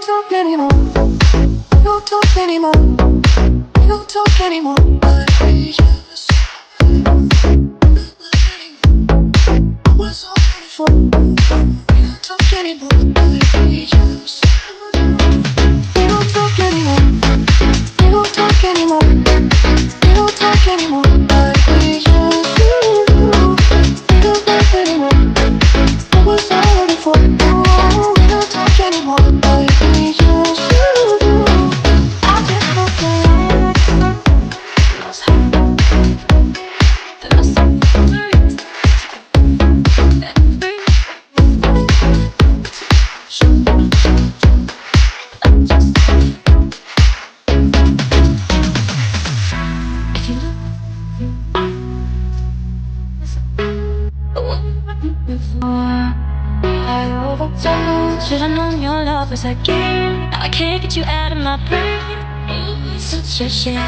talk anymore. We don't talk anymore. We don't talk anymore. Like we used to. Was all before. We don't talk anymore. Like we used to. We don't talk anymore. We don't talk anymore. We don't talk anymore. Like we used to. We don't talk anymore. Was all before. We don't talk anymore. Like we used to. I just hope that I was happy. That I saw the if you look before I overdosed, should've known your love was a game. Now I can't get you out of my brain. It's such a shame.